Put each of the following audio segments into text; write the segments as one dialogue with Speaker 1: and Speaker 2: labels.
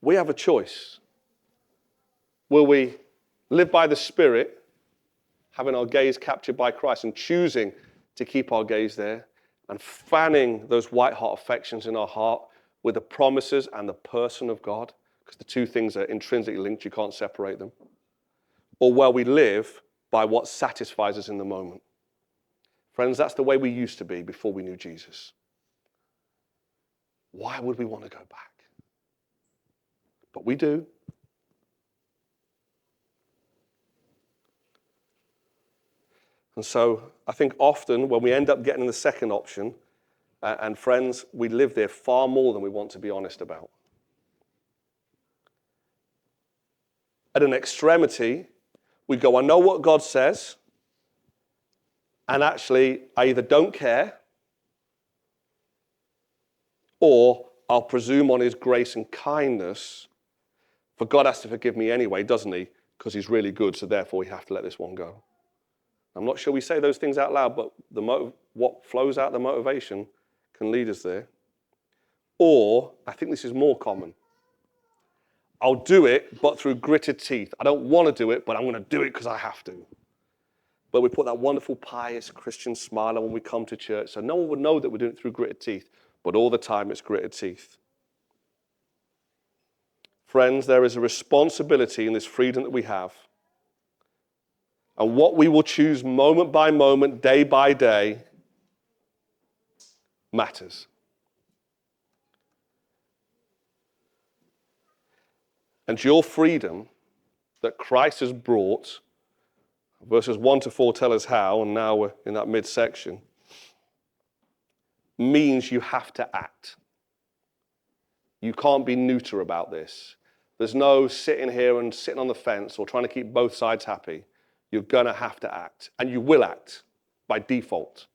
Speaker 1: We have a choice. Will we live by the Spirit, having our gaze captured by Christ and choosing to keep our gaze there and fanning those white-hot affections in our heart with the promises and the person of God, because the two things are intrinsically linked, you can't separate them. Or will we live by what satisfies us in the moment? Friends, that's the way we used to be before we knew Jesus. Why would we want to go back? But we do. And so I think often when we end up getting the second option, and friends, we live there far more than we want to be honest about. At an extremity, we go, I know what God says, and actually I either don't care, or I'll presume on his grace and kindness, for God has to forgive me anyway, doesn't he? Because he's really good, so therefore we have to let this one go. I'm not sure we say those things out loud, but what flows out the motivation can lead us there. Or, I think this is more common, I'll do it, but through gritted teeth. I don't want to do it, but I'm going to do it because I have to. But we put that wonderful, pious Christian smile on when we come to church, so no one would know that we're doing it through gritted teeth, but all the time it's gritted teeth. Friends, there is a responsibility in this freedom that we have. And what we will choose moment by moment, day by day, matters. And your freedom that Christ has brought, verses 1 to 4 tell us how, and now we're in that midsection, means you have to act. You can't be neuter about this. There's no sitting here and sitting on the fence or trying to keep both sides happy. You're going to have to act, and you will act by default.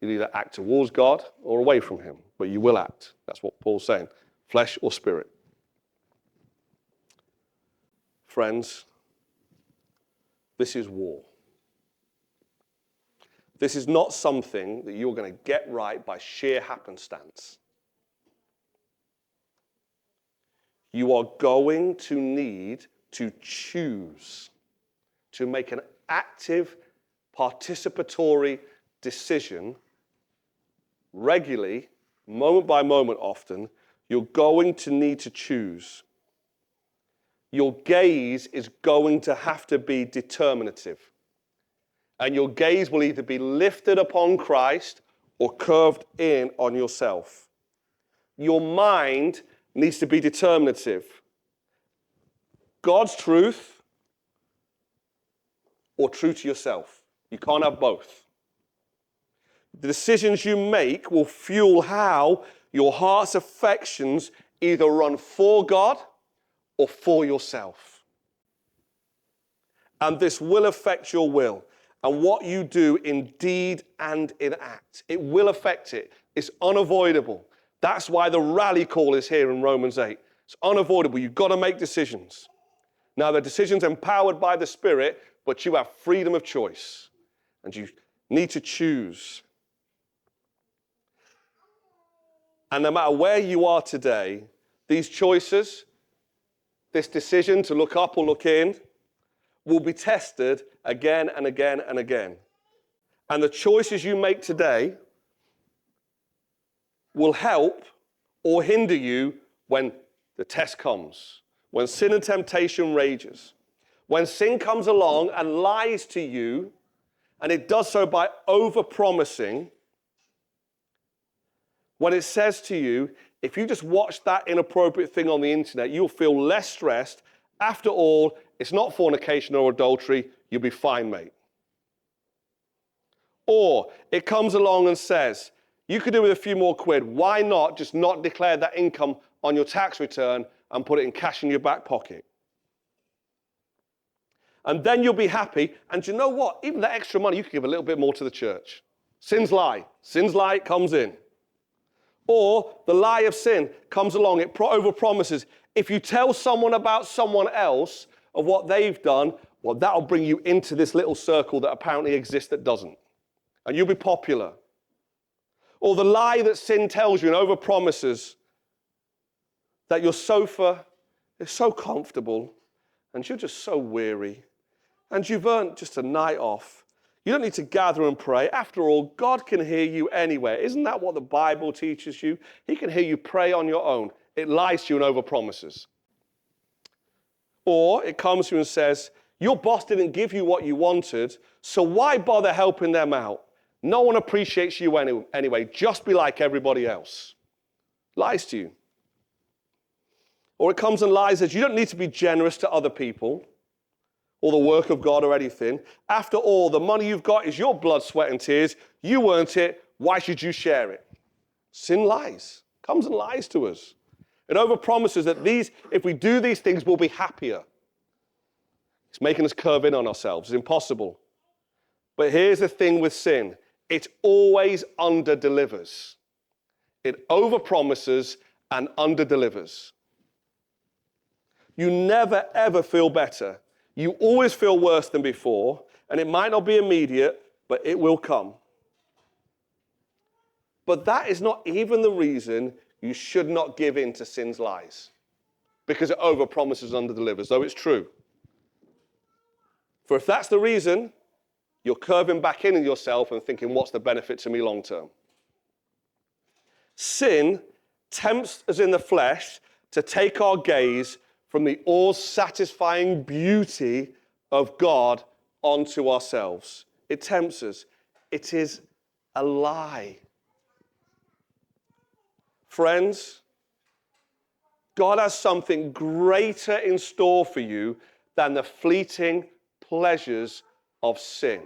Speaker 1: You'll either act towards God or away from him, but you will act. That's what Paul's saying, flesh or spirit. Friends, this is war. This is not something that you're going to get right by sheer happenstance. You are going to need to choose to make an active, participatory decision regularly, moment by moment often. You're going to need to choose. Your gaze is going to have to be determinative. And your gaze will either be lifted upon Christ or curved in on yourself. Your mind needs to be determinative. God's truth or true to yourself. You can't have both. The decisions you make will fuel how your heart's affections either run for God or for yourself. And this will affect your will and what you do in deed and in act. It will affect it. It's unavoidable. That's why the rally call is here in Romans 8. It's unavoidable. You've got to make decisions. Now, the decisions empowered by the Spirit, but you have freedom of choice. And you need to choose. And no matter where you are today, these choices, this decision to look up or look in, will be tested again and again and again. And the choices you make today will help or hinder you when the test comes, when sin and temptation rages, when sin comes along and lies to you, and it does so by over-promising, when it says to you, if you just watch that inappropriate thing on the internet, you'll feel less stressed. After all, it's not fornication or adultery. You'll be fine, mate. Or it comes along and says, you could do with a few more quid. Why not just not declare that income on your tax return and put it in cash in your back pocket? And then you'll be happy. And you know what? Even that extra money, you could give a little bit more to the church. Sin's lie. Sin's lie, it comes in. Or the lie of sin comes along, it overpromises. If you tell someone about someone else of what they've done, well, that'll bring you into this little circle that apparently exists that doesn't. And you'll be popular. Or the lie that sin tells you and overpromises that your sofa is so comfortable and you're just so weary and you've earned just a night off. You don't need to gather and pray. After all, God can hear you anywhere. Isn't that what the Bible teaches you? He can hear you pray on your own. It lies to you and overpromises. Or it comes to you and says, your boss didn't give you what you wanted, so why bother helping them out? No one appreciates you anyway. Just be like everybody else. Lies to you. Or it comes and lies that you don't need to be generous to other people or the work of God or anything. After all, the money you've got is your blood, sweat, and tears. You earned it. Why should you share it? Sin lies. Comes and lies to us. It overpromises that if we do these things, we'll be happier. It's making us curve in on ourselves. It's impossible. But here's the thing with sin. It always underdelivers. It overpromises and underdelivers. You never, ever feel better. You always feel worse than before, and it might not be immediate, but it will come. But that is not even the reason you should not give in to sin's lies, because it overpromises and underdelivers, though it's true. For if that's the reason, you're curving back in yourself and thinking, what's the benefit to me long term? Sin tempts us in the flesh to take our gaze from the all-satisfying beauty of God onto ourselves. It tempts us. It is a lie. Friends, God has something greater in store for you than the fleeting pleasures of sin.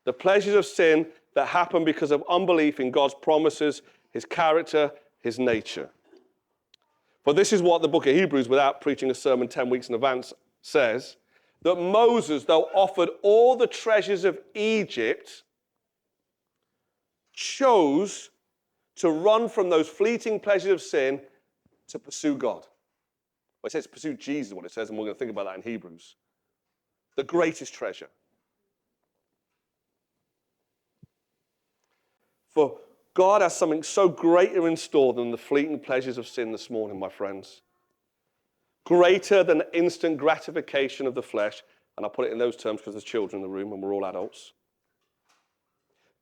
Speaker 1: The pleasures of sin that happen because of unbelief in God's promises, his character, his nature. For this is what the book of Hebrews, without preaching a sermon 10 weeks in advance, says, that Moses, though offered all the treasures of Egypt, chose to run from those fleeting pleasures of sin to pursue God. Well, it says pursue Jesus, what it says, and we're going to think about that in Hebrews. The greatest treasure. For God has something so greater in store than the fleeting pleasures of sin this morning, my friends. Greater than instant gratification of the flesh, and I put it in those terms because there's children in the room and we're all adults.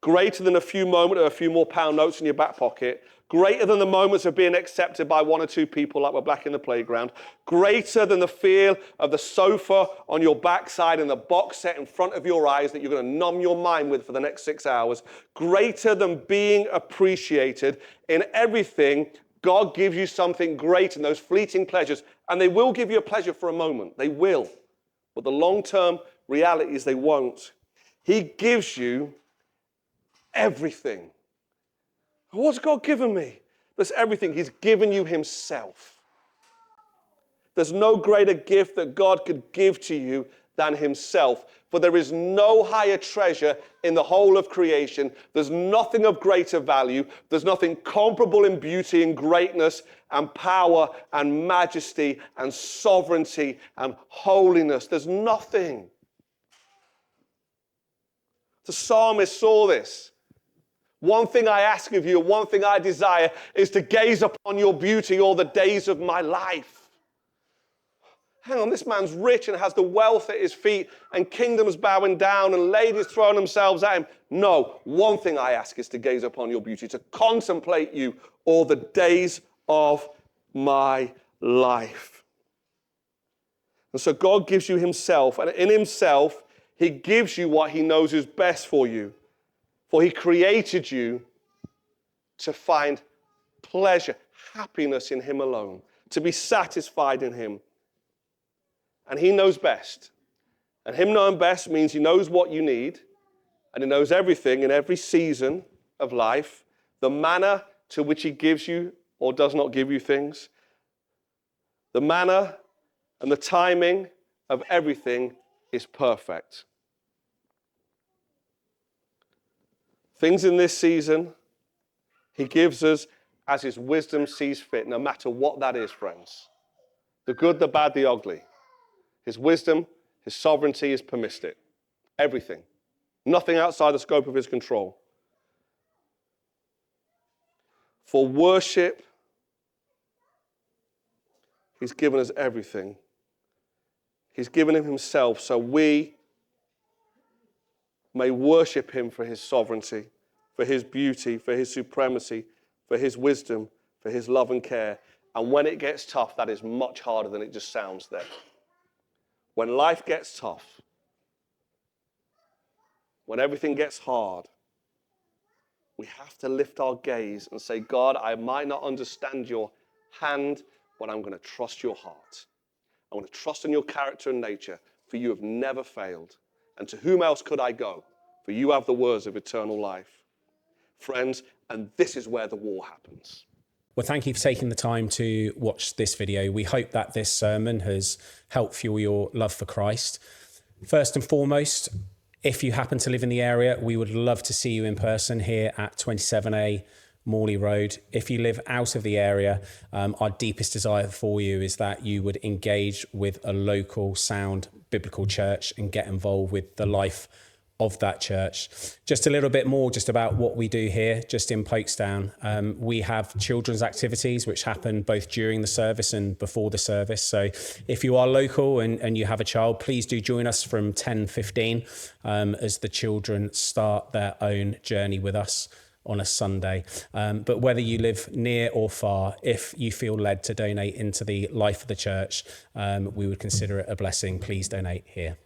Speaker 1: Greater than a few moments or a few more pound notes in your back pocket. Greater than the moments of being accepted by one or two people like we're back in the playground. Greater than the feel of the sofa on your backside and the box set in front of your eyes that you're going to numb your mind with for the next 6 hours. Greater than being appreciated in everything. God gives you something great in those fleeting pleasures, and they will give you a pleasure for a moment. They will. But the long-term reality is they won't. He gives you everything. What's God given me? There's everything. He's given you himself. There's no greater gift that God could give to you than himself. For there is no higher treasure in the whole of creation. There's nothing of greater value. There's nothing comparable in beauty and greatness and power and majesty and sovereignty and holiness. There's nothing. The psalmist saw this. One thing I ask of you, one thing I desire, is to gaze upon your beauty all the days of my life. Hang on, this man's rich and has the wealth at his feet and kingdoms bowing down and ladies throwing themselves at him. No, one thing I ask is to gaze upon your beauty, to contemplate you all the days of my life. And so God gives you himself, and in himself, he gives you what he knows is best for you. For he created you to find pleasure, happiness in him alone, to be satisfied in him. And he knows best. And him knowing best means he knows what you need, and he knows everything in every season of life, the manner to which he gives you or does not give you things, the manner and the timing of everything is perfect. Things in this season, he gives us as his wisdom sees fit, no matter what that is, friends. The good, the bad, the ugly. His wisdom, his sovereignty has permitted it. Everything. Nothing outside the scope of his control. For worship He's given us everything. He's given him himself so we may worship him for his sovereignty, for his beauty, for his supremacy, for his wisdom, for his love and care. And when it gets tough, that is much harder than it just sounds there. When life gets tough, when everything gets hard, we have to lift our gaze and say, God, I might not understand your hand, but I'm going to trust your heart. I'm going to trust in your character and nature, for you have never failed. And to whom else could I go? For you have the words of eternal life. Friends, and this is where the war happens.
Speaker 2: Well, thank you for taking the time to watch this video. We hope that this sermon has helped fuel your love for Christ. First and foremost, if you happen to live in the area, we would love to see you in person here at 27A Morley Road. If you live out of the area, our deepest desire for you is that you would engage with a local sound biblical church and get involved with the life of that church. Just a little bit more just about what we do here, just in Pokesdown. We have children's activities which happen both during the service and before the service. So if you are local and you have a child, please do join us from 10:15 as the children start their own journey with us on a Sunday. But whether you live near or far, if you feel led to donate into the life of the church, we would consider it a blessing. Please donate here.